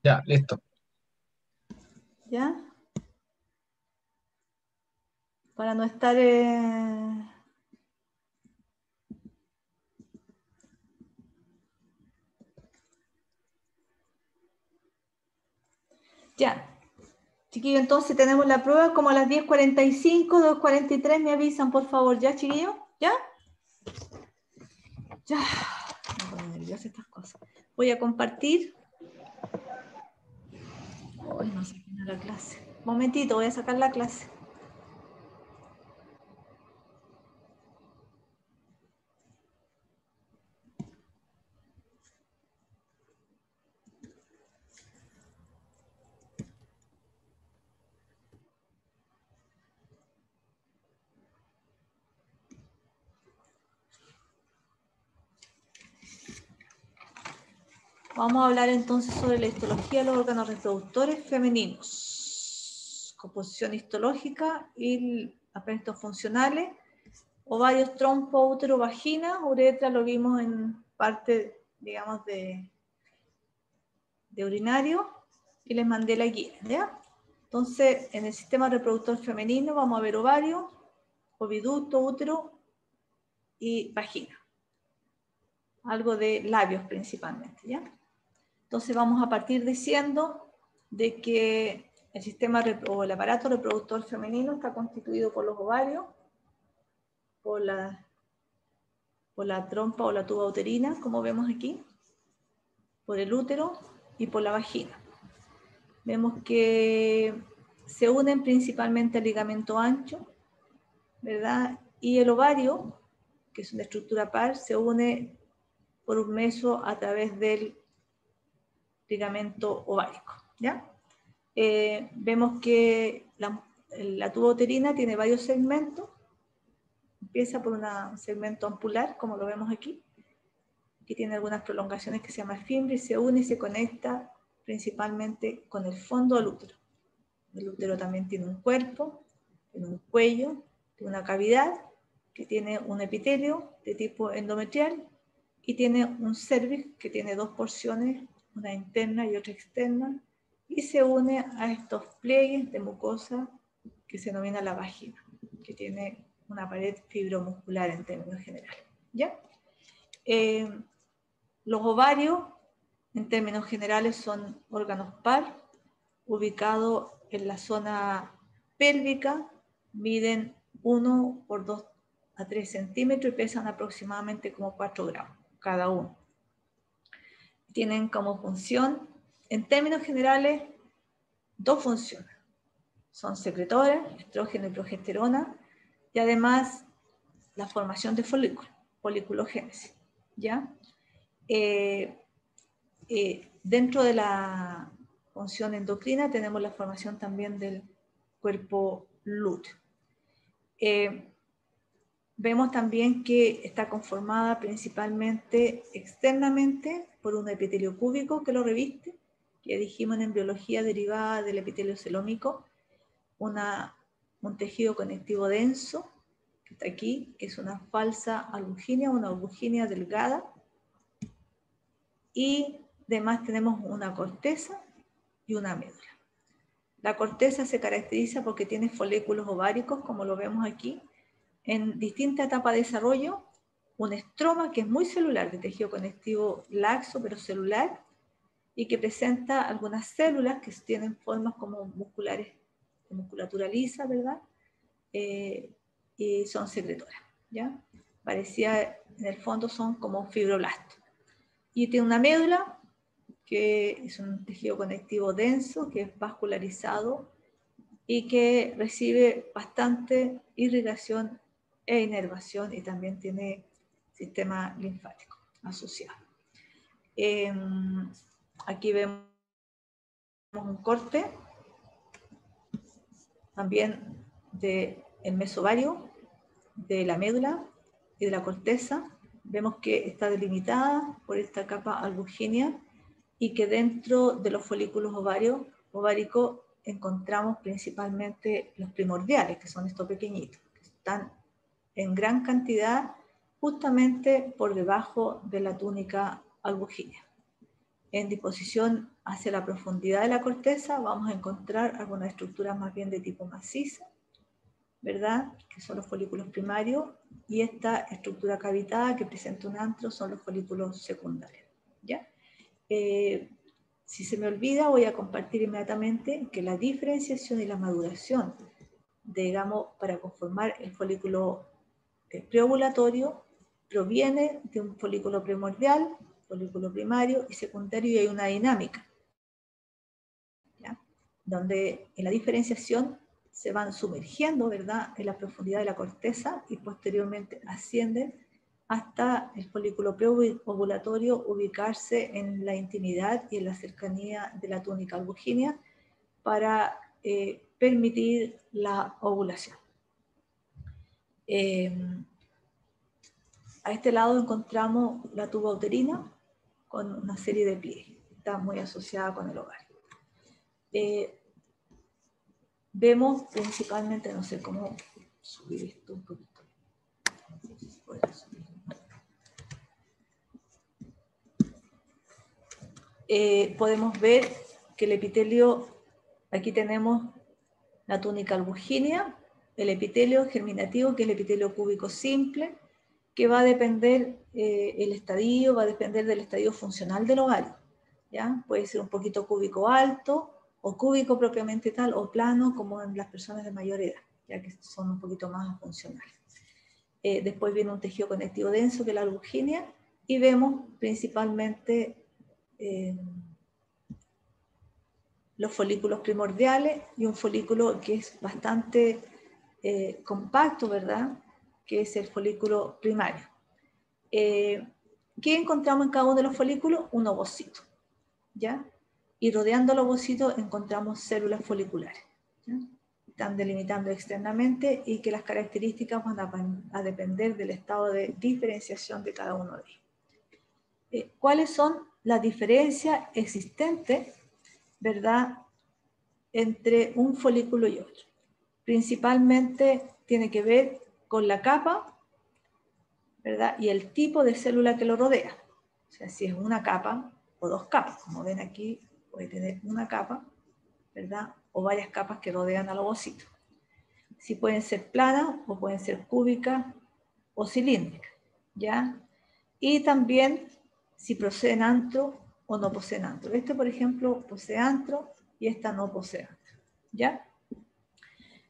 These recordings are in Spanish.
Ya, listo. ¿Ya? Para no estar... Ya. Chiquillos, entonces tenemos la prueba como a las 10:45, 2:43, me avisan, por favor. ¿Ya, chiquillos? ¿Ya? Ya. Me ponen nerviosa estas cosas. Voy a compartir. Ay, no sé quién es la clase. Momentito, voy a sacar la clase. Vamos a hablar entonces sobre la histología de los órganos reproductores femeninos. Composición histológica y aspectos funcionales. Ovarios, trompo, útero, vagina, uretra lo vimos en parte, digamos, de urinario y les mandé la guía, ¿ya? Entonces, en el sistema reproductor femenino vamos a ver ovario, oviducto, útero y vagina. Algo de labios principalmente, ¿ya? Entonces vamos a partir diciendo de que el sistema o el aparato reproductor femenino está constituido por los ovarios, por la trompa o la tuba uterina, como vemos aquí, por el útero y por la vagina. Vemos que se unen principalmente al ligamento ancho, ¿verdad? Y el ovario, que es una estructura par, se une por un meso a través del ligamento ovárico, ¿ya? Vemos que la tuba uterina tiene varios segmentos. Empieza por un segmento ampular, como lo vemos aquí, que tiene algunas prolongaciones que se llama fimbre y se une y se conecta principalmente con el fondo del útero. El útero también tiene un cuerpo, tiene un cuello, tiene una cavidad que tiene un epitelio de tipo endometrial y tiene un cervix que tiene dos porciones, una interna y otra externa, y se une a estos pliegues de mucosa que se denomina la vagina, que tiene una pared fibromuscular en términos generales, ¿ya? Los ovarios, en términos generales, son órganos par, ubicados en la zona pélvica, miden 1 por 2 a 3 centímetros y pesan aproximadamente como 4 gramos cada uno. Tienen como función, en términos generales, dos funciones. Son secretores, estrógeno y progesterona, y además la formación de folículos, foliculogénesis, ¿ya? Dentro de la función endocrina tenemos la formación también del cuerpo lúteo. Vemos también que está conformada principalmente externamente por un epitelio cúbico que lo reviste, que dijimos en biología derivada del epitelio celómico, un tejido conectivo denso, que está aquí, que es una falsa albuginia, una albuginia delgada, y además tenemos una corteza y una médula. La corteza se caracteriza porque tiene folículos ováricos, como lo vemos aquí, en distinta etapa de desarrollo, un estroma que es muy celular, de tejido conectivo laxo pero celular, y que presenta algunas células que tienen formas como musculares, de musculatura lisa, ¿verdad? Y son secretoras, ¿ya? Parecía, en el fondo son como fibroblastos. Y tiene una médula, que es un tejido conectivo denso, que es vascularizado y que recibe bastante irrigación e inervación y también tiene sistema linfático asociado. Aquí vemos un corte también del mesovario, de la médula y de la corteza. Vemos que está delimitada por esta capa albuginia y que dentro de los folículos ováricos encontramos principalmente los primordiales, que son estos pequeñitos, que están en gran cantidad justamente por debajo de la túnica albuginia. en disposición hacia la profundidad de la corteza vamos a encontrar algunas estructuras más bien de tipo maciza, ¿verdad? Que son los folículos primarios, y esta estructura cavitada que presenta un antro son los folículos secundarios, ¿ya? Si se me olvida, voy a compartir inmediatamente que la diferenciación y la maduración, digamos, para conformar el folículo preovulatorio, proviene de un folículo primordial, folículo primario y secundario, y hay una dinámica, ¿ya? Donde en la diferenciación se van sumergiendo, ¿verdad?, en la profundidad de la corteza y posteriormente ascienden hasta el folículo preovulatorio ubicarse en la intimidad y en la cercanía de la túnica albuginea para permitir la ovulación. A este lado encontramos la tuba uterina con una serie de pliegues. Está muy asociada con el ovario. Vemos principalmente, no sé cómo subir esto un poquito. Podemos ver que el epitelio, aquí tenemos la túnica albuginea, el epitelio germinativo, que es el epitelio cúbico simple, que va a depender el estadio, va a depender del estadio funcional del ovario, ¿ya? Puede ser un poquito cúbico alto, o cúbico propiamente tal, o plano, como en las personas de mayor edad, ya que son un poquito más funcionales. Después viene un tejido conectivo denso, que es la albuginea, y vemos principalmente los folículos primordiales y un folículo que es bastante compacto, ¿verdad?, que es el folículo primario. ¿Qué encontramos en cada uno de los folículos? Un ovocito, ¿ya? Y rodeando el ovocito encontramos células foliculares, ¿ya? Están delimitando externamente y que las características van a depender del estado de diferenciación de cada uno de ellos. ¿Cuáles son las diferencias existentes, ¿verdad?, entre un folículo y otro? Principalmente tiene que ver con la capa, ¿verdad?, y el tipo de célula que lo rodea. O sea, si es una capa o dos capas. Como ven aquí, puede tener una capa, ¿verdad?, o varias capas que rodean al ovocito. Si pueden ser planas o pueden ser cúbicas o cilíndricas, ¿ya? Y también si poseen antro o no poseen antro. Este, por ejemplo, posee antro y esta no posee antro, ¿ya?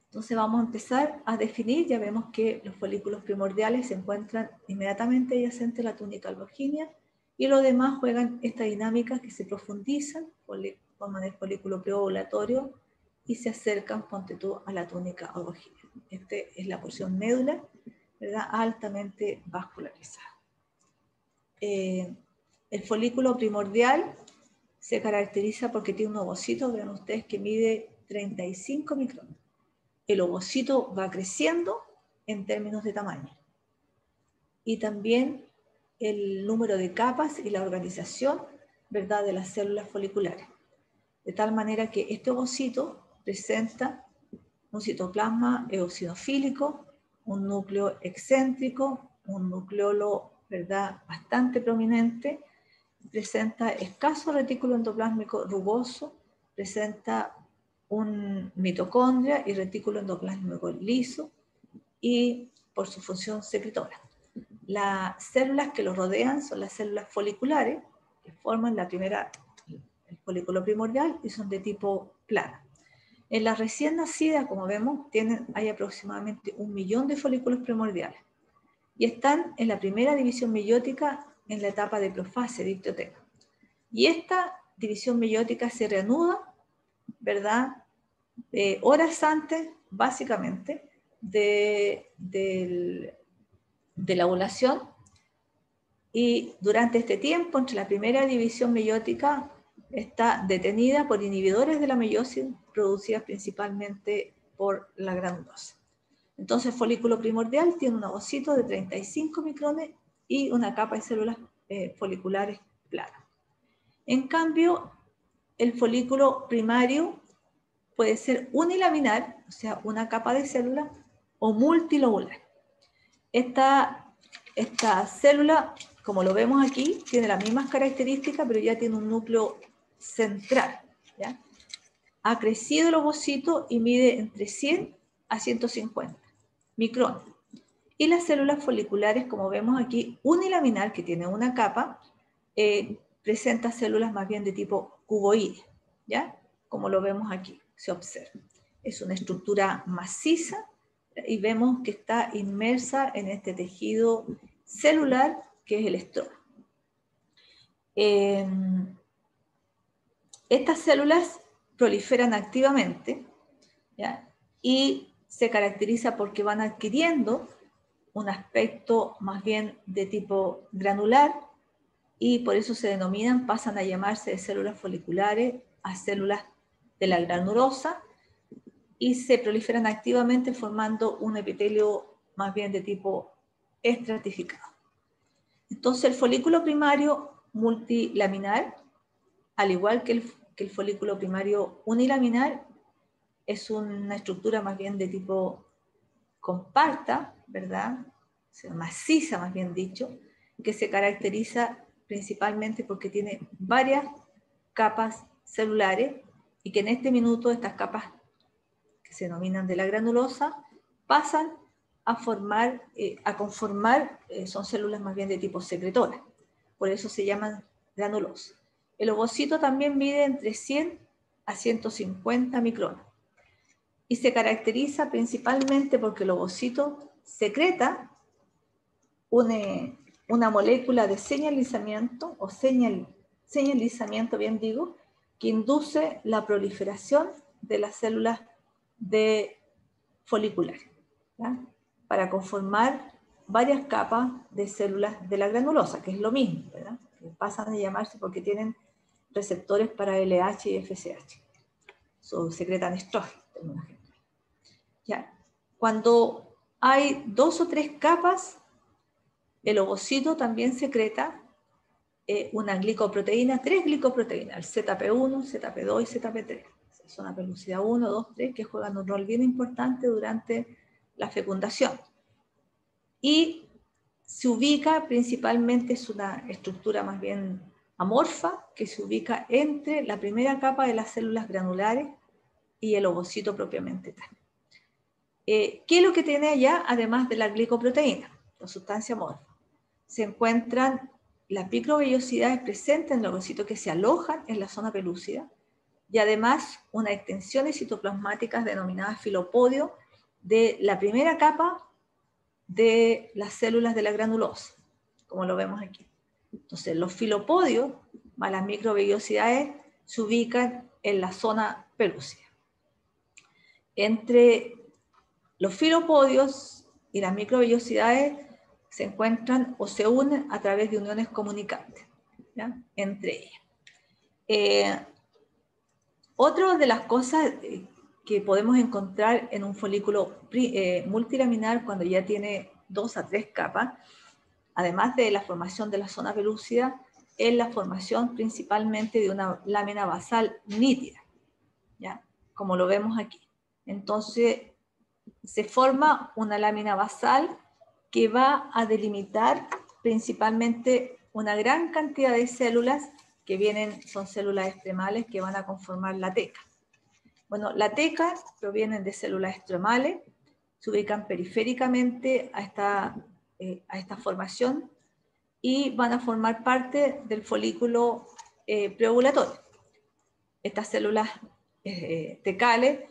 Entonces vamos a empezar a definir. Ya vemos que los folículos primordiales se encuentran inmediatamente adyacentes a la túnica albuginea, y los demás juegan esta dinámica que se profundizan, forman el folículo preovulatorio y se acercan, ponte tú, a la túnica albuginea. Esta es la porción médula, ¿verdad?, altamente vascularizada. El folículo primordial se caracteriza porque tiene un ovocito, vean ustedes, que mide 35 micrones. El ovocito va creciendo en términos de tamaño. Y también el número de capas y la organización, ¿verdad?, de las células foliculares. De tal manera que este ovocito presenta un citoplasma eosinofílico, un núcleo excéntrico, un nucleolo, ¿verdad?, bastante prominente, presenta escaso retículo endoplásmico rugoso, presenta un mitocondria y retículo endoplásmico liso, y por su función secretora. Las células que lo rodean son las células foliculares, que forman el folículo primordial y son de tipo plano. En las recién nacidas, como vemos, hay aproximadamente 1 millón de folículos primordiales y están en la primera división meiótica en la etapa de profase, de ictioteca. Y esta división meiótica se reanuda, ¿verdad?, horas antes, básicamente, de la ovulación, y durante este tiempo, entre la primera división meiótica, está detenida por inhibidores de la meiosis producidas principalmente por la granulosa. Entonces, el folículo primordial tiene un ovocito de 35 micrones y una capa de células foliculares planas. En cambio, el folículo primario puede ser unilaminar, o sea, una capa de células, o multilobular. Esta célula como lo vemos aquí, tiene las mismas características, pero ya tiene un núcleo central, ¿ya? Ha crecido el ovocito y mide entre 100 a 150 micrones. Y las células foliculares, como vemos aquí, unilaminar, que tiene una capa, presenta células más bien de tipo cuboide, ¿ya? Como lo vemos aquí, se observa. Es una estructura maciza y vemos que está inmersa en este tejido celular que es el estroma. Estas células proliferan activamente, ¿ya? Y se caracteriza porque van adquiriendo un aspecto más bien de tipo granular y por eso se denominan, pasan a llamarse de células foliculares a células de la granulosa y se proliferan activamente formando un epitelio más bien de tipo estratificado. Entonces el folículo primario multilaminar, al igual que el folículo primario unilaminar, es una estructura más bien de tipo compacta, ¿verdad? O sea, maciza, más bien dicho, que se caracteriza principalmente porque tiene varias capas celulares y que en este minuto estas capas que se denominan de la granulosa pasan a conformar, son células más bien de tipo secretora, por eso se llaman granulosas. El ovocito también mide entre 100 a 150 micrones y se caracteriza principalmente porque el ovocito secreta una molécula de señalizamiento, o señalizamiento, bien digo, que induce la proliferación de las células foliculares, ¿ya? Para conformar varias capas de células de la granulosa, que es lo mismo, ¿verdad? Que pasan a llamarse porque tienen receptores para LH y FSH. Secretan estrógeno. ¿Ya? Cuando hay 2 o 3 capas, el ovocito también secreta una glicoproteína, 3 glicoproteínas, el ZP1, ZP2 y ZP3. Son la pelucidad 1, 2, 3, que juegan un rol bien importante durante la fecundación. Y se ubica principalmente, es una estructura más bien amorfa, que se ubica entre la primera capa de las células granulares y el ovocito propiamente tal. ¿Qué es lo que tiene allá, además de la glicoproteína, la sustancia amorfa? Se encuentran las microvellosidades presentes en el ovocito que se alojan en la zona pelúcida y además unas extensiones citoplasmáticas denominadas filopodio de la primera capa de las células de la granulosa, como lo vemos aquí. Entonces, los filopodios, más las microvellosidades, se ubican en la zona pelúcida. Entre los filopodios y las microvellosidades se encuentran o se unen a través de uniones comunicantes, ¿ya? Entre ellas. Otra de las cosas que podemos encontrar en un folículo multilaminar cuando ya tiene 2 a 3 capas, además de la formación de la zona pelúcida, es la formación principalmente de una lámina basal nítida, ¿ya? Como lo vemos aquí. Entonces, se forma una lámina basal que va a delimitar principalmente una gran cantidad de células que son células estromales que van a conformar la teca. Bueno, la teca provienen de células estromales, se ubican periféricamente a esta formación y van a formar parte del folículo preovulatorio. Estas células tecales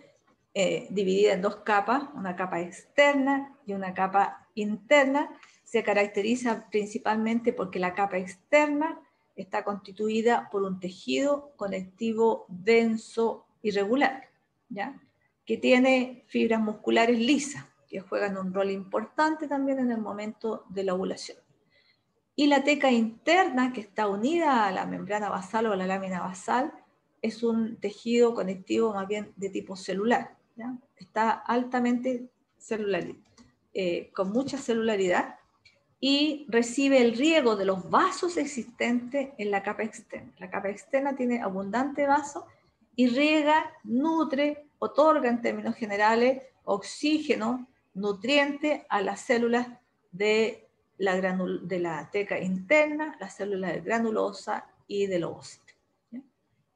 dividida en 2 capas, una capa externa y una capa interna, se caracteriza principalmente porque la capa externa está constituida por un tejido conectivo denso y regular, ¿ya? Que tiene fibras musculares lisas, que juegan un rol importante también en el momento de la ovulación. Y la teca interna, que está unida a la membrana basal o a la lámina basal, es un tejido conectivo más bien de tipo celular, ¿ya? Está altamente celular, con mucha celularidad y recibe el riego de los vasos existentes en la capa externa. La capa externa tiene abundante vaso y riega, nutre, otorga en términos generales oxígeno, nutriente a las células de de la teca interna, las células de granulosa y del ovocito. ¿Ya?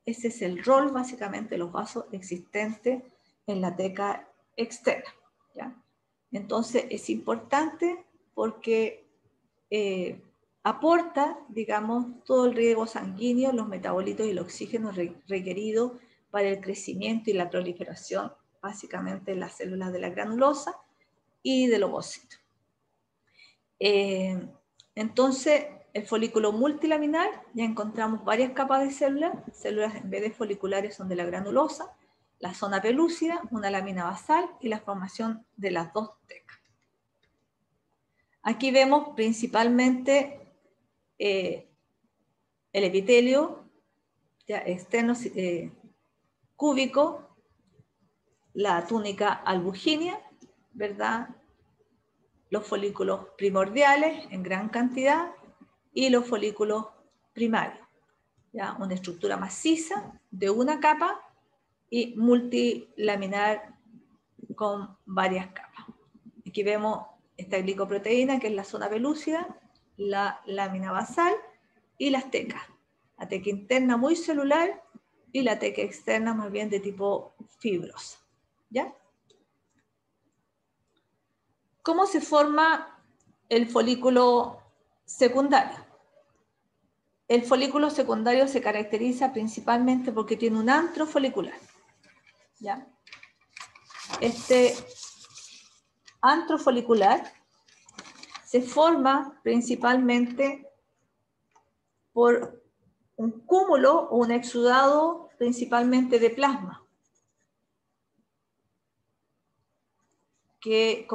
Ese es el rol básicamente de los vasos existentes en la teca externa. ¿Ya? Entonces es importante porque aporta, digamos, todo el riego sanguíneo, los metabolitos y el oxígeno requerido para el crecimiento y la proliferación, básicamente en las células de la granulosa y del ovocito. Entonces, el folículo multilaminar, ya encontramos varias capas de células en vez de foliculares son de la granulosa, la zona pelúcida, una lámina basal y la formación de las dos tecas. Aquí vemos principalmente el epitelio ya externo cúbico, la túnica albugínea, ¿verdad? Los folículos primordiales en gran cantidad y los folículos primarios. ¿Ya? Una estructura maciza de una capa y multilaminar con varias capas. Aquí vemos esta glicoproteína que es la zona pelúcida, la lámina basal y las tecas. La teca interna muy celular y la teca externa más bien de tipo fibrosa. ¿Ya? ¿Cómo se forma el folículo secundario? El folículo secundario se caracteriza principalmente porque tiene un antro folicular. ¿Ya? Este antro folicular se forma principalmente por un cúmulo o un exudado principalmente de plasma que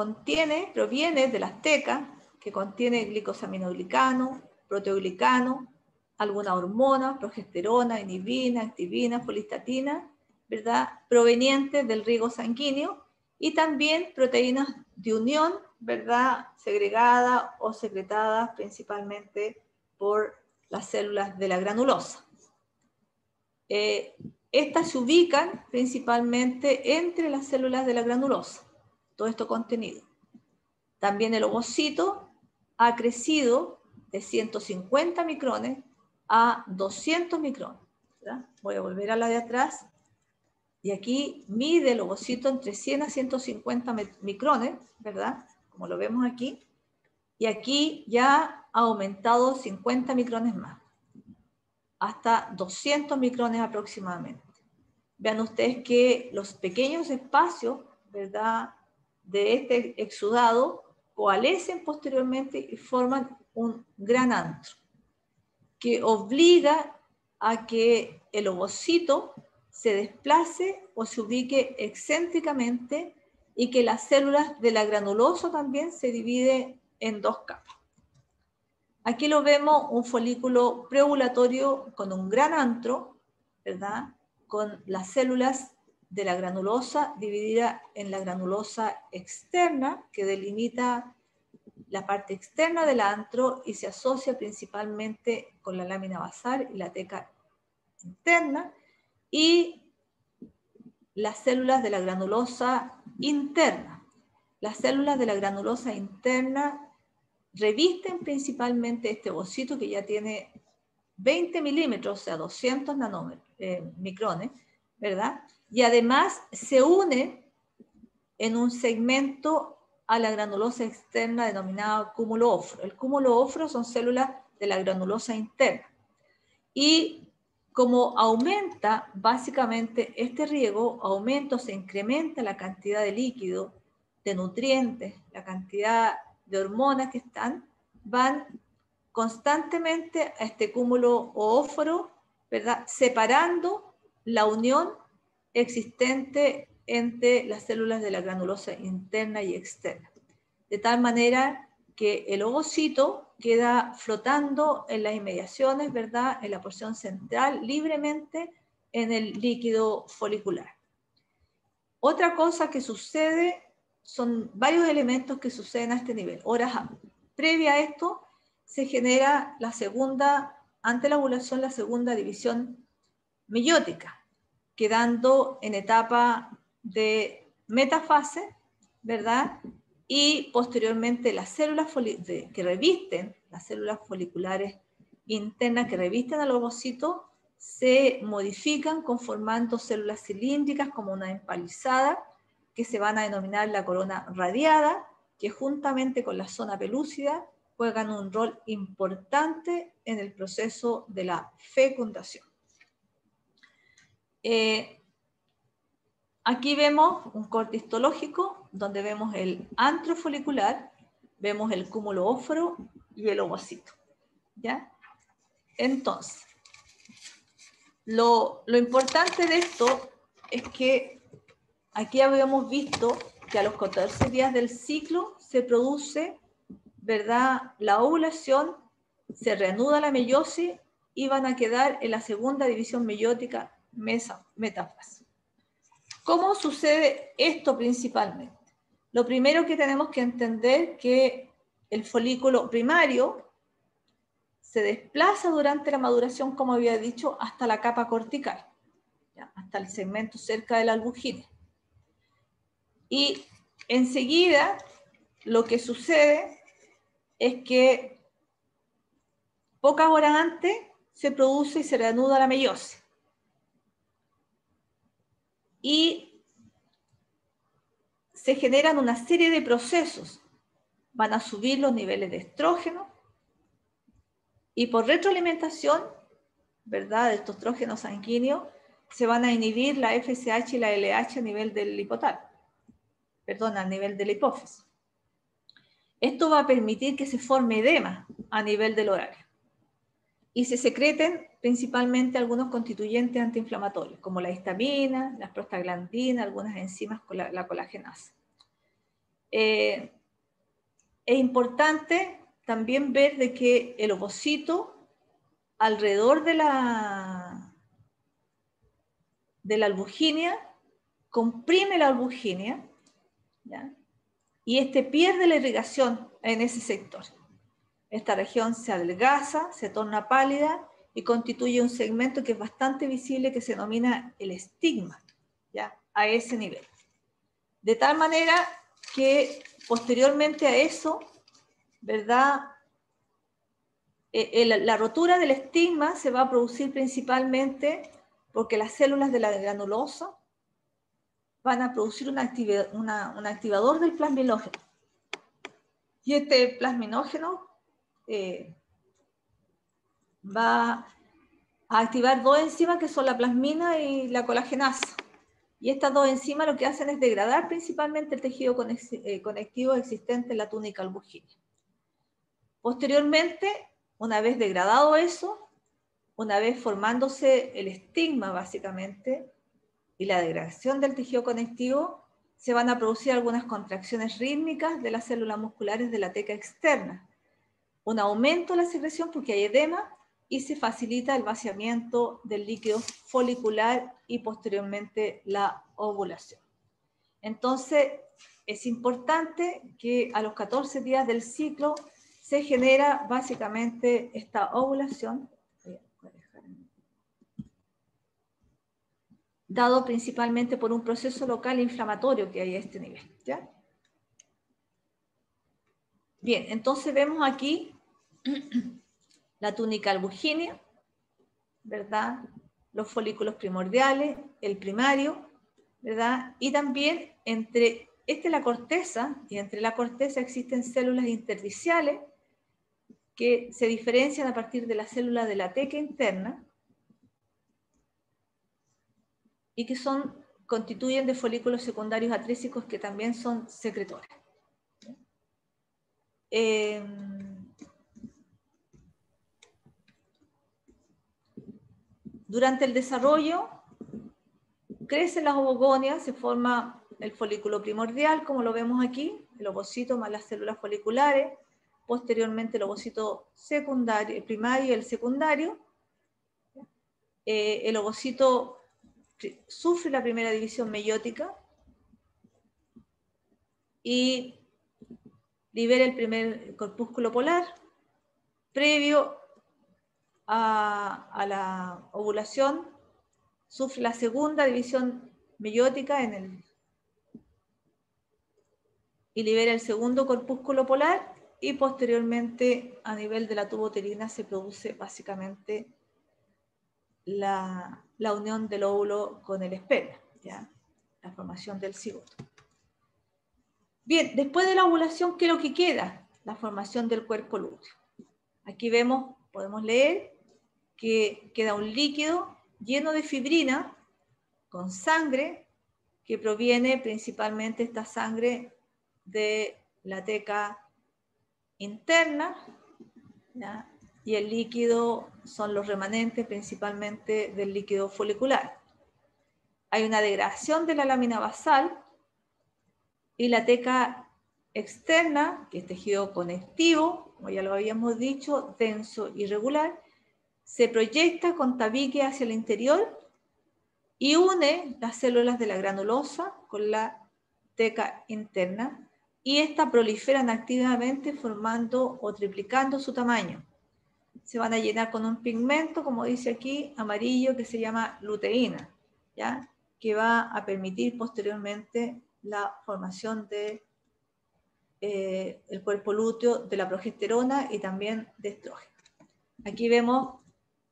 proviene de las tecas, que contiene glicosaminoglicano, proteoglicano, alguna hormona, progesterona, inhibina, activina, folistatina, ¿verdad? Provenientes del riego sanguíneo y también proteínas de unión, ¿verdad? Segregadas o secretadas principalmente por las células de la granulosa. Estas se ubican principalmente entre las células de la granulosa, todo esto contenido. También el ovocito ha crecido de 150 micrones a 200 micrones. ¿Verdad? Voy a volver a la de atrás. Y aquí mide el ovocito entre 100 a 150 micrones, ¿verdad? Como lo vemos aquí. Y aquí ya ha aumentado 50 micrones más, hasta 200 micrones aproximadamente. Vean ustedes que los pequeños espacios, ¿verdad?, de este exudado coalescen posteriormente y forman un gran antro que obliga a que el ovocito se desplace o se ubique excéntricamente y que las células de la granulosa también se dividen en dos capas. Aquí lo vemos un folículo preovulatorio con un gran antro, ¿verdad?, con las células de la granulosa dividida en la granulosa externa, que delimita la parte externa del antro y se asocia principalmente con la lámina basal y la teca interna, y las células de la granulosa interna. Las células de la granulosa interna revisten principalmente este ovocito que ya tiene 20 milímetros, o sea, 200 micrones, ¿verdad? Y además se une en un segmento a la granulosa externa denominada cúmulo óforo. El cúmulo óforo son células de la granulosa interna. Y como aumenta básicamente este riego, aumenta o se incrementa la cantidad de líquido, de nutrientes, la cantidad de hormonas que van constantemente a este cúmulo óforo, ¿verdad?, separando la unión existente entre las células de la granulosa interna y externa. De tal manera que el ovocito queda flotando en las inmediaciones, ¿verdad?, en la porción central, libremente en el líquido folicular. Otra cosa que sucede, son varios elementos que suceden a este nivel. Horas previa a esto, se genera ante la ovulación, la segunda división meiótica, quedando en etapa de metafase, ¿verdad?, y posteriormente las células que revisten, las células foliculares internas que revisten al ovocito, se modifican conformando células cilíndricas como una empalizada, que se van a denominar la corona radiada, que juntamente con la zona pelúcida juegan un rol importante en el proceso de la fecundación. Aquí vemos un corte histológico donde vemos el antro folicular, vemos el cúmulo óforo y el ovocito, ¿ya? Entonces, lo importante de esto es que aquí habíamos visto que a los 14 días del ciclo se produce, ¿verdad?, la ovulación, se reanuda la meiosis y van a quedar en la segunda división meiótica metáfase. ¿Cómo sucede esto principalmente? Lo primero que tenemos que entender que el folículo primario se desplaza durante la maduración, como había dicho, hasta la capa cortical, ¿ya?, hasta el segmento cerca del albujine. Y enseguida lo que sucede es que pocas horas antes se produce y se reanuda la meiosis. Y se generan una serie de procesos. Van a subir los niveles de estrógeno y por retroalimentación, ¿verdad?, de estos estrógenos sanguíneos, se van a inhibir la FSH y la LH a nivel del hipotálamo, perdón, a nivel de la hipófisis. Esto va a permitir que se forme edema a nivel del horario y se secreten principalmente algunos constituyentes antiinflamatorios, como la histamina, las prostaglandinas, algunas enzimas, la colagenasa. Es importante también ver de que el ovocito, alrededor de la albuginia, comprime la albuginia, ¿ya?, y este pierde la irrigación en ese sector. Esta región se adelgaza, se torna pálida y constituye un segmento que es bastante visible que se denomina el estigma, ¿ya?, a ese nivel. De tal manera que posteriormente a eso, ¿verdad?, la rotura del estigma se va a producir principalmente porque las células de la granulosa van a producir un activador del plasminógeno. Y este plasminógeno va a activar dos enzimas que son la plasmina y la colagenasa. Y estas dos enzimas lo que hacen es degradar principalmente el tejido conectivo existente en la túnica albugínea. Posteriormente, una vez degradado eso, una vez formándose el estigma básicamente y la degradación del tejido conectivo, se van a producir algunas contracciones rítmicas de las células musculares de la teca externa, un aumento de la secreción porque hay edema y se facilita el vaciamiento del líquido folicular y posteriormente la ovulación. Entonces, es importante que a los 14 días del ciclo se genera básicamente esta ovulación, dado principalmente por un proceso local inflamatorio que hay a este nivel, ¿ya? Bien, entonces vemos aquí la túnica albugínea, ¿verdad?, los folículos primordiales, el primario, ¿verdad?, y también entre la corteza, y entre la corteza existen células interdiciales que se diferencian a partir de la célula de la teca interna y que constituyen de folículos secundarios atrésicos que también son secretores. Durante el desarrollo crecen las ovogonias, se forma el folículo primordial, como lo vemos aquí, el ovocito más las células foliculares, posteriormente el ovocito secundario, el primario y el secundario. El ovocito sufre la primera división meiótica y libera el primer corpúsculo polar. Previo a la ovulación, sufre la segunda división meiótica en y libera el segundo corpúsculo polar, y posteriormente a nivel de la tuba uterina se produce básicamente la unión del óvulo con el esperma, ¿ya? La formación del cigoto. Bien, después de la ovulación, ¿qué es lo que queda? La formación del cuerpo lúteo. Aquí vemos, podemos leer que queda un líquido lleno de fibrina con sangre que proviene principalmente esta sangre de la teca interna, ¿ya? Y el líquido son los remanentes principalmente del líquido folicular. Hay una degradación de la lámina basal y la teca externa, que es tejido conectivo, como ya lo habíamos dicho, denso y regular, se proyecta con tabique hacia el interior y une las células de la granulosa con la teca interna, y estas proliferan activamente formando o triplicando su tamaño. Se van a llenar con un pigmento, como dice aquí, amarillo, que se llama luteína, ¿ya? Que va a permitir posteriormente la formación de el cuerpo lúteo, de la progesterona y también de estrógeno. Aquí vemos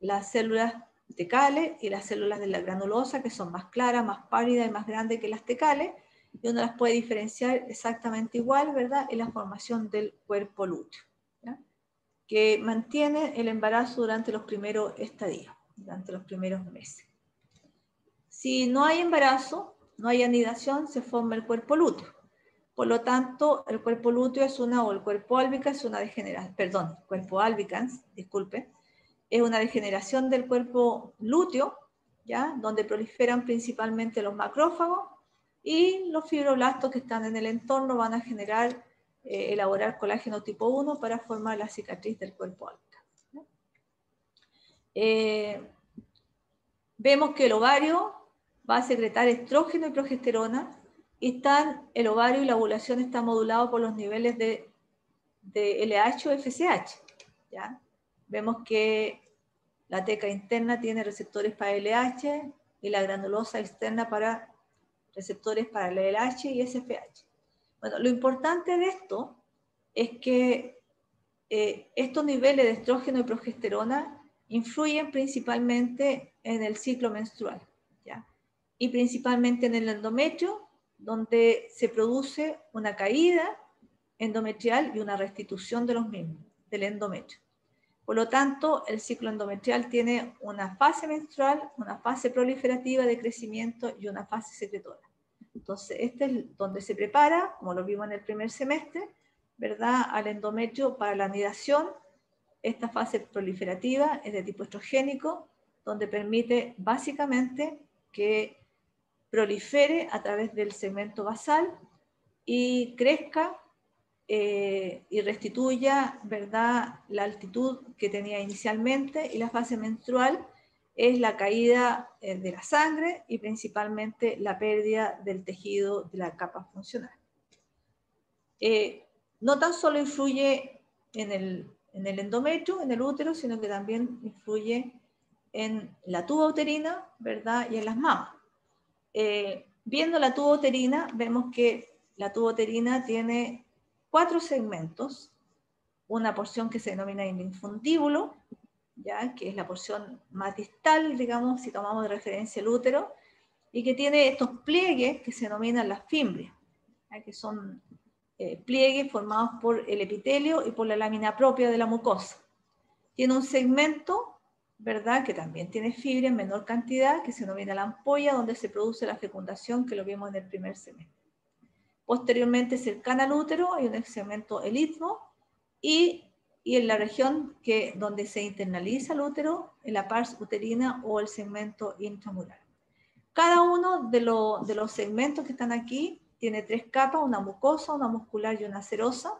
las células tecales y las células de la granulosa, que son más claras, más pálidas y más grandes que las tecales, y uno las puede diferenciar exactamente igual, ¿verdad?, en la formación del cuerpo lúteo, ¿ya?, que mantiene el embarazo durante los primeros estadios, durante los primeros meses. Si no hay embarazo, no hay anidación, se forma el cuerpo lúteo. Por lo tanto, el cuerpo lúteo es una, o el cuerpo albicans es una degeneración, perdón, cuerpo albicans, disculpe, es una degeneración del cuerpo lúteo, ¿ya?, donde proliferan principalmente los macrófagos, y los fibroblastos que están en el entorno van a generar, elaborar colágeno tipo 1 para formar la cicatriz del cuerpo albicans, ¿no? Vemos que el ovario va a secretar estrógeno y progesterona, y el ovario y la ovulación están modulados por los niveles de LH o FSH, ¿ya? Vemos que la teca interna tiene receptores para LH y la granulosa externa para receptores para el LH y SFH. Bueno, lo importante de esto es que estos niveles de estrógeno y progesterona influyen principalmente en el ciclo menstrual, ¿ya?, y principalmente en el endometrio, donde se produce una caída endometrial y una restitución de los mismos, del endometrio. Por lo tanto, el ciclo endometrial tiene una fase menstrual, una fase proliferativa de crecimiento y una fase secretora. Entonces, este es donde se prepara, como lo vimos en el primer semestre, ¿verdad?, al endometrio para la anidación. Esta fase proliferativa es de tipo estrogénico, donde permite básicamente que prolifere a través del segmento basal y crezca y restituya, ¿verdad?, la altitud que tenía inicialmente. Y la fase menstrual es la caída de la sangre y principalmente la pérdida del tejido de la capa funcional. No tan solo influye en el endometrio, en el útero, sino que también influye en la tuba uterina, ¿verdad?, y en las mamas. Viendo la tuba uterina, vemos que la tuba uterina tiene 4 segmentos, una porción que se denomina el infundíbulo, ¿ya?, que es la porción más distal, digamos, si tomamos de referencia el útero, y que tiene estos pliegues que se denominan las fimbrias, ¿ya?, que son pliegues formados por el epitelio y por la lámina propia de la mucosa. Tiene un segmento, ¿verdad?, que también tiene fibra en menor cantidad, que se denomina la ampolla, donde se produce la fecundación, que lo vimos en el primer semestre. Posteriormente, cercana al útero, hay un segmento el istmo, y en la región donde se internaliza el útero, en la pars uterina o el segmento intramural. Cada uno de los segmentos que están aquí tiene 3 capas, una mucosa, una muscular y una serosa.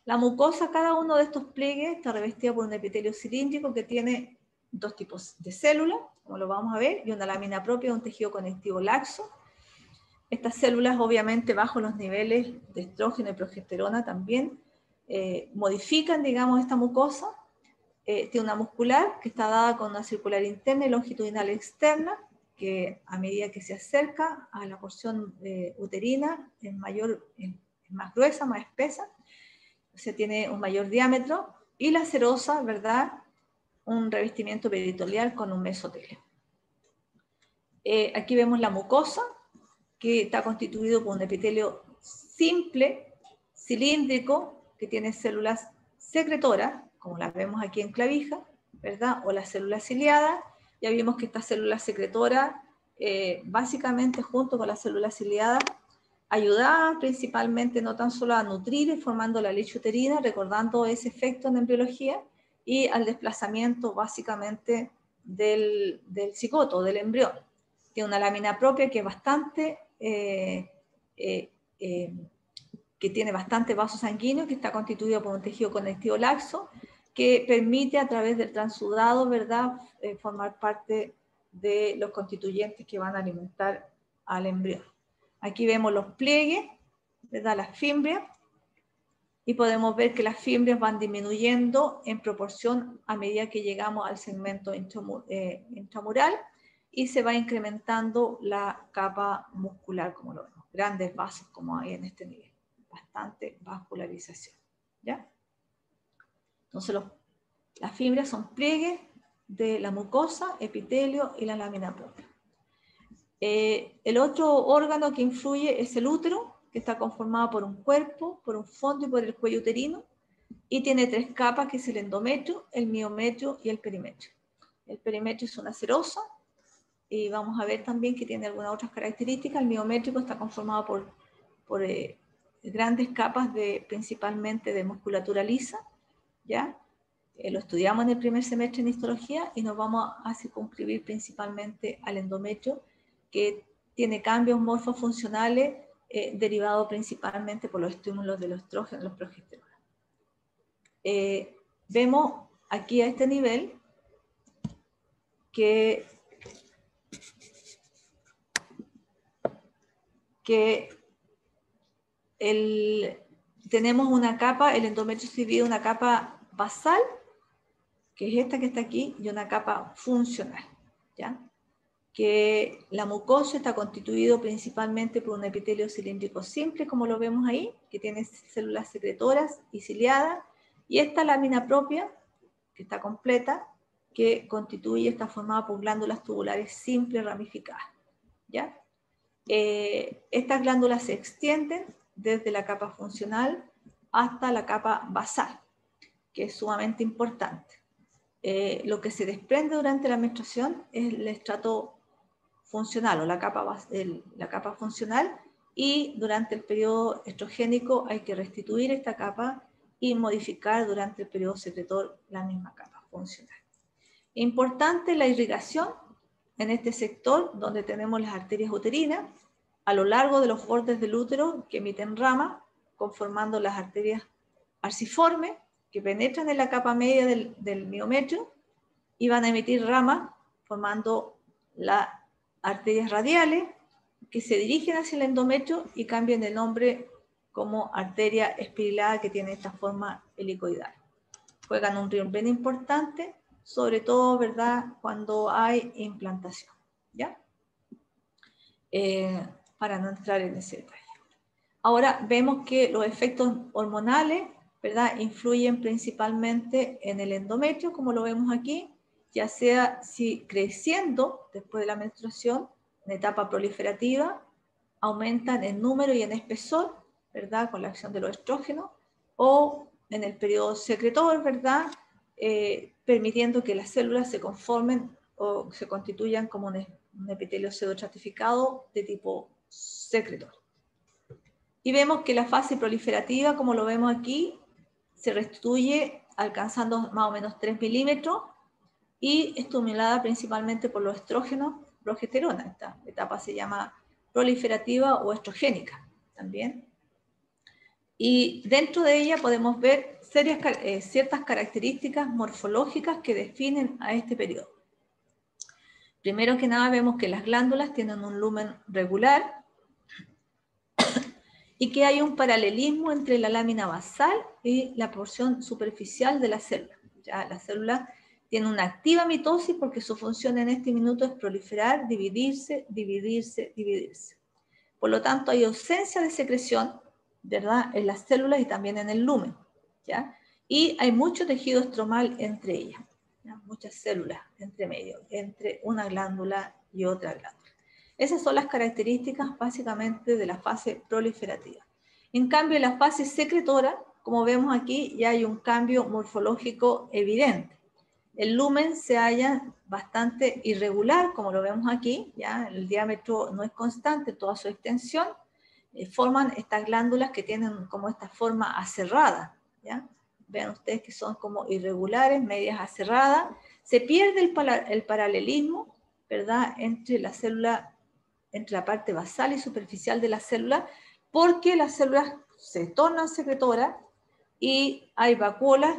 La mucosa, cada uno de estos pliegues está revestida por un epitelio cilíndrico que tiene 2 tipos de células, como lo vamos a ver, y una lámina propia de un tejido conectivo laxo. Estas células, obviamente, bajo los niveles de estrógeno y progesterona también modifican, digamos, esta mucosa. Tiene una muscular que está dada con una circular interna y longitudinal externa, que a medida que se acerca a la porción uterina, en más gruesa, más espesa, o sea, tiene un mayor diámetro, y la serosa, ¿verdad?, un revestimiento peritoneal con un mesotelio. Aquí vemos la mucosa, que está constituido por un epitelio simple, cilíndrico, que tiene células secretoras, como las vemos aquí en clavija, ¿verdad?, o las células ciliadas. Ya vimos que estas células secretoras, básicamente junto con las células ciliadas, ayudaban principalmente no tan solo a nutrir formando la leche uterina, recordando ese efecto en embriología, y al desplazamiento básicamente del cigoto, del embrión. Tiene una lámina propia que es bastante, que tiene bastante vaso sanguíneo, que está constituido por un tejido conectivo laxo, que permite a través del transudado, ¿verdad?, formar parte de los constituyentes que van a alimentar al embrión. Aquí vemos los pliegues, ¿verdad?, las fimbrias, y podemos ver que las fimbrias van disminuyendo en proporción a medida que llegamos al segmento intramural, y se va incrementando la capa muscular, como lo vemos, grandes vasos como hay en este nivel, bastante vascularización, ¿ya? Entonces las fibras son pliegues de la mucosa, epitelio y la lámina propia. El otro órgano que influye es el útero, que está conformado por un cuerpo, por un fondo y por el cuello uterino, y tiene 3 capas, que es el endometrio, el miometrio y el perimetrio. El perimetrio es una serosa, y vamos a ver también que tiene algunas otras características. El miométrico está conformado por grandes capas principalmente de musculatura lisa, ¿ya? Lo estudiamos en el primer semestre en histología, y nos vamos a circunscribir principalmente al endometrio, que tiene cambios morfofuncionales derivados principalmente por los estímulos de los estrógenos, los progesteronas. Vemos aquí a este nivel que tenemos una capa, el endometrio se divide en una capa basal, que es esta que está aquí, y una capa funcional, ¿ya? Que la mucosa está constituido principalmente por un epitelio cilíndrico simple, como lo vemos ahí, que tiene células secretoras y ciliadas, y esta lámina propia, que está completa, que está formada por glándulas tubulares simples ramificadas, ¿ya? Estas glándulas se extienden desde la capa funcional hasta la capa basal, que es sumamente importante. Lo que se desprende durante la menstruación es el estrato funcional o la capa funcional, y durante el periodo estrogénico hay que restituir esta capa y modificar durante el periodo secretor la misma capa funcional. Importante la irrigación en este sector, donde tenemos las arterias uterinas a lo largo de los bordes del útero, que emiten ramas, conformando las arterias arciformes, que penetran en la capa media del miometrio y van a emitir ramas, formando las arterias radiales, que se dirigen hacia el endometrio y cambian de nombre como arteria espirilada, que tiene esta forma helicoidal. Juegan un rol bien importante, sobre todo, ¿verdad?, cuando hay implantación, ¿ya? Para no entrar en ese detalle. Ahora vemos que los efectos hormonales, ¿verdad?, influyen principalmente en el endometrio, como lo vemos aquí, ya sea si creciendo después de la menstruación, en etapa proliferativa, aumentan en número y en espesor, ¿verdad?, con la acción de los estrógenos, o en el periodo secretor, ¿verdad?, permitiendo que las células se conformen o se constituyan como un epitelio pseudoestratificado de tipo secretor. Y vemos que la fase proliferativa, como lo vemos aquí, se restituye alcanzando más o menos 3 milímetros y estimulada principalmente por los estrógenos, progesterona. Esta etapa se llama proliferativa o estrogénica también. Y dentro de ella podemos ver ciertas características morfológicas que definen a este periodo. Primero que nada vemos que las glándulas tienen un lumen regular y que hay un paralelismo entre la lámina basal y la porción superficial de la célula. Ya la célula tiene una activa mitosis porque su función en este minuto es proliferar, dividirse, dividirse, dividirse. Por lo tanto, hay ausencia de secreción ¿verdad? En las células y también en el lumen, ¿ya? Y hay mucho tejido estromal entre ellas, ¿ya? Muchas células entre medio, entre una glándula y otra glándula. Esas son las características básicamente de la fase proliferativa. En cambio, en la fase secretora, como vemos aquí, ya hay un cambio morfológico evidente. El lumen se halla bastante irregular, como lo vemos aquí, ¿ya? El diámetro no es constante, toda su extensión. Forman estas glándulas que tienen como esta forma aserrada, ¿ya? Vean ustedes que son como irregulares, medias aserradas. Se pierde el paralelismo, ¿verdad? Entre la célula, entre la parte basal y superficial de la célula, porque las células se tornan secretoras y hay vacuolas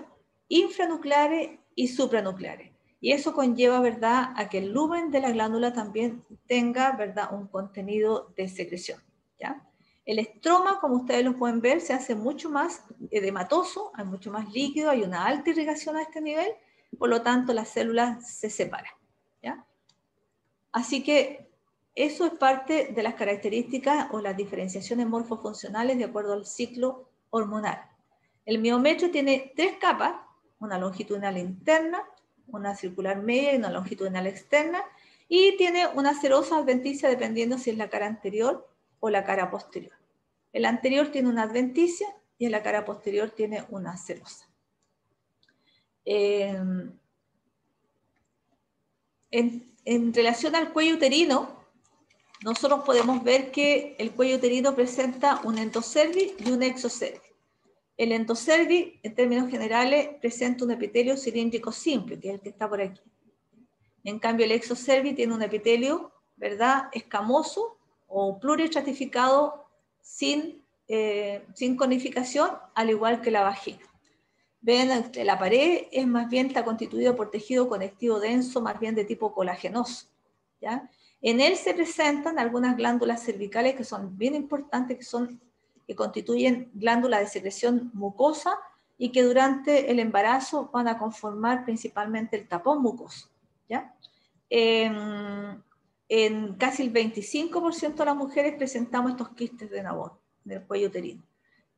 infranucleares y supranucleares. Y eso conlleva, ¿verdad?, a que el lumen de la glándula también tenga, ¿verdad?, un contenido de secreción, ¿ya? El estroma, como ustedes lo pueden ver, se hace mucho más edematoso, hay mucho más líquido, hay una alta irrigación a este nivel, por lo tanto las células se separan, ¿ya? Así que eso es parte de las características o las diferenciaciones morfofuncionales de acuerdo al ciclo hormonal. El miometrio tiene 3 capas, una longitudinal interna, una circular media y una longitudinal externa, y tiene una serosa adventicia dependiendo si es la cara anterior o la cara posterior. El anterior tiene una adventicia y en la cara posterior tiene una serosa. En relación al cuello uterino, nosotros podemos ver que el cuello uterino presenta un endocervix y un exocervix. El endocervix, en términos generales, presenta un epitelio cilíndrico simple, que es el que está por aquí. En cambio, el exocervix tiene un epitelio, ¿verdad?, escamoso o pluriestratificado sin conificación, al igual que la vagina. Ven, la pared es más bien, está constituida por tejido conectivo denso, más bien de tipo colagenoso, ¿ya? En él se presentan algunas glándulas cervicales que son bien importantes, que constituyen glándulas de secreción mucosa y que durante el embarazo van a conformar principalmente el tapón mucoso, ¿ya? En casi el 25% de las mujeres presentamos estos quistes de Nabor del cuello uterino,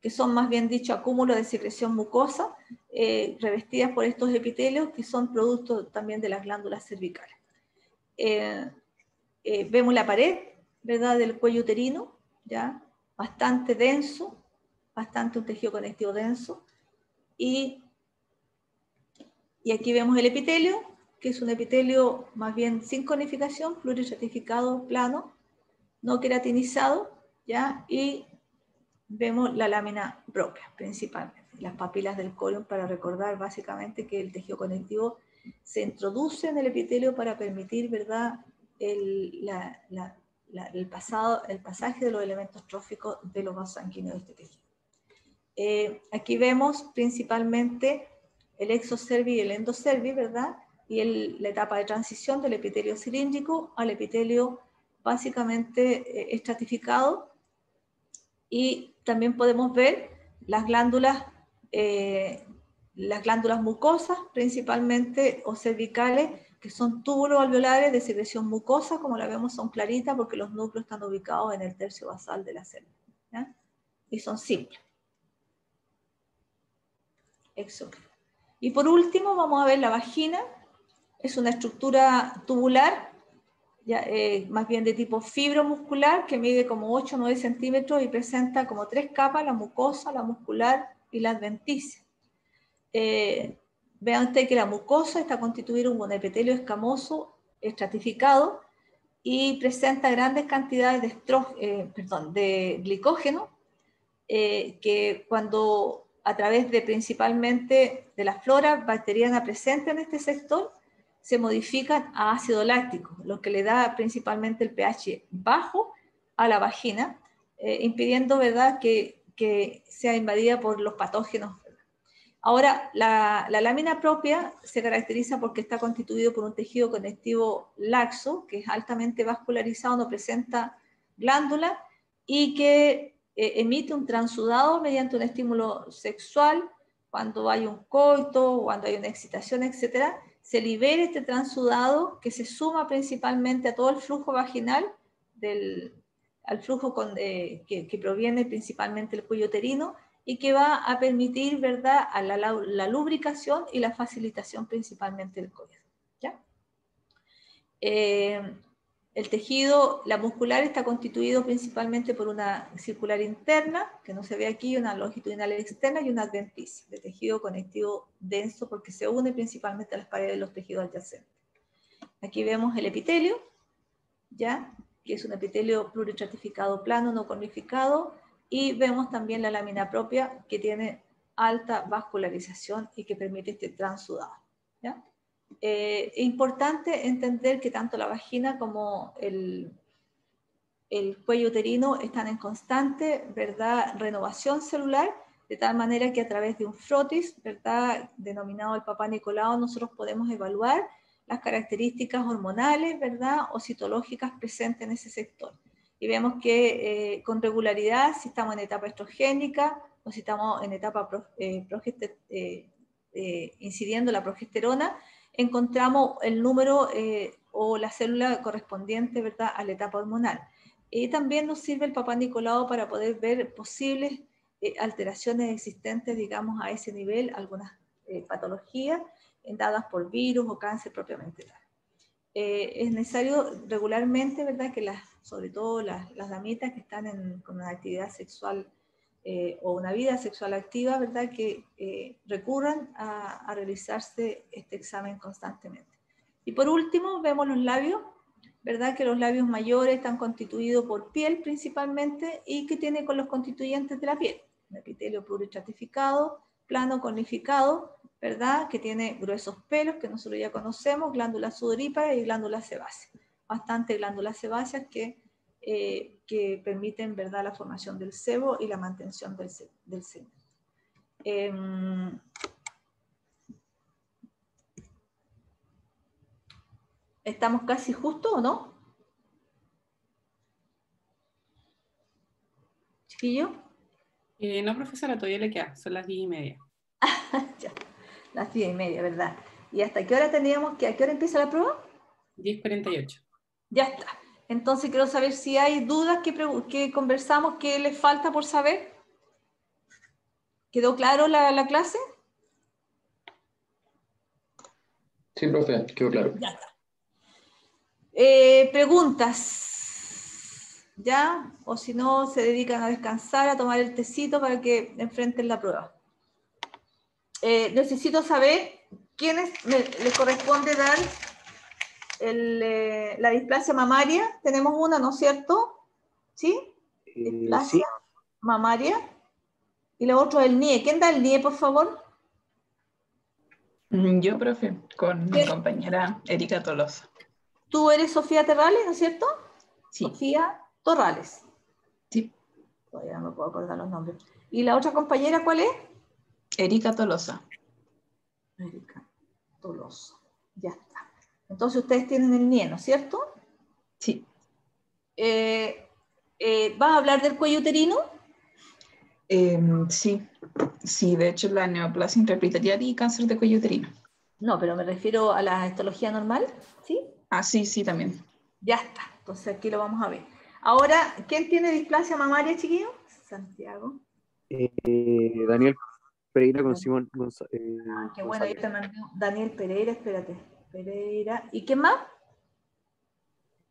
que son más bien dicho acúmulos de secreción mucosa revestidas por estos epitelios que son producto también de las glándulas cervicales. Vemos la pared, ¿verdad?, del cuello uterino, ¿ya? Bastante denso, bastante un tejido conectivo denso, y aquí vemos el epitelio, que es un epitelio más bien sin conificación, pluriestratificado, plano, no queratinizado, ¿ya? Y vemos la lámina propia, principalmente, las papilas del corium, para recordar básicamente que el tejido conectivo se introduce en el epitelio para permitir, ¿verdad?, el pasaje de los elementos tróficos de los vasos sanguíneos de este tejido. Aquí vemos principalmente el exocervix y el endocervix, ¿verdad?, y la etapa de transición del epitelio cilíndrico al epitelio básicamente estratificado. Y también podemos ver las glándulas mucosas, principalmente, o cervicales, que son túbulos alveolares de secreción mucosa, como la vemos, son claritas porque los núcleos están ubicados en el tercio basal de la célula, ¿ya? Y son simples. Y por último vamos a ver la vagina. Es una estructura tubular, ya, más bien de tipo fibromuscular, que mide como 8 o 9 centímetros y presenta como 3 capas: la mucosa, la muscular y la adventicia. Vean ustedes que la mucosa está constituida por un epitelio escamoso estratificado y presenta grandes cantidades de glicógeno, que cuando a través de principalmente de la flora bacteriana presente en este sector, se modifican a ácido láctico, lo que le da principalmente el pH bajo a la vagina, impidiendo, ¿verdad?, que sea invadida por los patógenos. Ahora, la lámina propia se caracteriza porque está constituido por un tejido conectivo laxo, que es altamente vascularizado, no presenta glándula, y que emite un transudado mediante un estímulo sexual. Cuando hay un coito, cuando hay una excitación, etc., se libera este transudado que se suma principalmente a todo el flujo vaginal al flujo que proviene principalmente del cuello uterino y que va a permitir, ¿verdad?, a la lubricación y la facilitación principalmente del cuello. ¿Ya? El tejido, la muscular, está constituido principalmente por una circular interna, que no se ve aquí, una longitudinal externa y una adventicia, de tejido conectivo denso, porque se une principalmente a las paredes de los tejidos adyacentes. Aquí vemos el epitelio, ¿ya?, que es un epitelio pluristratificado plano, no conificado, y vemos también la lámina propia, que tiene alta vascularización y que permite este transudado. ¿Ya? Es importante entender que tanto la vagina como el cuello uterino están en constante, ¿verdad?, renovación celular, de tal manera que a través de un frotis, ¿verdad?, denominado el Papá Nicolau, nosotros podemos evaluar las características hormonales, ¿verdad?, o citológicas presentes en ese sector. Y vemos que con regularidad, si estamos en etapa estrogénica o si estamos en etapa incidiendo la progesterona, encontramos el número o la célula correspondiente, ¿verdad?, a la etapa hormonal. Y también nos sirve el Papá Nicolau para poder ver posibles alteraciones existentes, digamos, a ese nivel, algunas patologías dadas por virus o cáncer propiamente tal. Es necesario regularmente, ¿verdad?, que sobre todo las damitas que están con una actividad sexual o una vida sexual activa, ¿verdad?, que recurran a realizarse este examen constantemente. Y por último, vemos los labios, ¿verdad?, que los labios mayores están constituidos por piel principalmente y que tiene con los constituyentes de la piel, un epitelio pluristratificado, plano conificado, ¿verdad?, que tiene gruesos pelos que nosotros ya conocemos, glándulas sudoríparas y glándulas sebáceas. Bastante glándulas sebáceas que permiten, ¿verdad?, la formación del sebo y la mantención del seno. ¿Estamos casi justo o no? ¿Chiquillo? No, profesora, todavía le queda, son las 10:30. Ya, las 10:30, ¿verdad? ¿Y hasta qué hora teníamos a qué hora empieza la prueba? 10:48. Ya está. Entonces quiero saber si hay dudas que conversamos, que les falta por saber. ¿Quedó claro la clase? Sí, profe, quedó claro. Ya está. Preguntas, ¿ya? O si no, se dedican a descansar, a tomar el tecito para que enfrenten la prueba. Necesito saber quiénes les corresponde dar la displasia mamaria. Tenemos una, ¿no es cierto? ¿Sí? Displasia mamaria. Y lo otro es el NIE. ¿Quién da el NIE, por favor? Yo, profe, con mi compañera Erika Tolosa. Tú eres Sofía Terrales, ¿no es cierto? Sí. Sofía Torrales. Sí. Todavía no me puedo acordar los nombres. ¿Y la otra compañera cuál es? Erika Tolosa. Erika Tolosa. Ya está. Entonces ustedes tienen el NIE, ¿no es cierto? Sí. ¿Vas a hablar del cuello uterino? Sí. Sí, de hecho la neoplasia intrapitelial y cáncer de cuello uterino. No, pero me refiero a la histología normal, ¿sí? Ah, sí, sí, también. Ya está. Entonces aquí lo vamos a ver. Ahora, ¿quién tiene displasia mamaria, chiquillo? Santiago. Daniel Pereira con Simón González. Qué bueno, yo te mandé Daniel Pereira, espérate. Pereira. ¿Y quién más?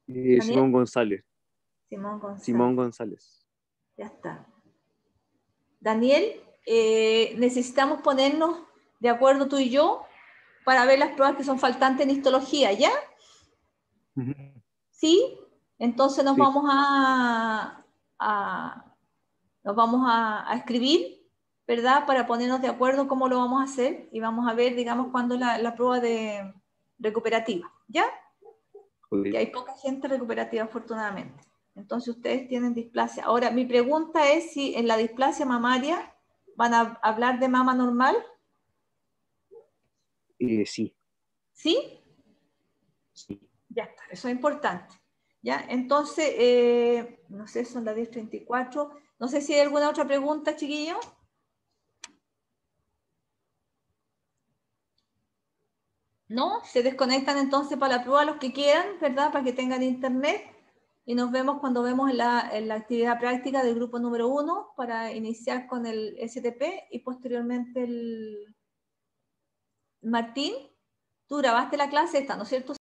Simón González. Simón González. Simón González. Ya está. Daniel, necesitamos ponernos de acuerdo tú y yo para ver las pruebas que son faltantes en histología, ¿ya? ¿Sí? Entonces nos vamos a escribir, ¿verdad? Para ponernos de acuerdo cómo lo vamos a hacer y vamos a ver, digamos, cuándo es la prueba de recuperativa, ¿ya? Que hay poca gente recuperativa, afortunadamente. Entonces ustedes tienen displasia. Ahora, mi pregunta es si en la displasia mamaria van a hablar de mama normal. Sí. ¿Sí? Sí. Ya está, eso es importante. ¿Ya? Entonces, no sé, son las 10:34. No sé si hay alguna otra pregunta, chiquillos. ¿No? Se desconectan entonces para la prueba los que quieran, ¿verdad? Para que tengan internet. Y nos vemos cuando vemos la actividad práctica del grupo número 1 para iniciar con el STP y posteriormente el... Martín, tú grabaste la clase esta, ¿no es cierto?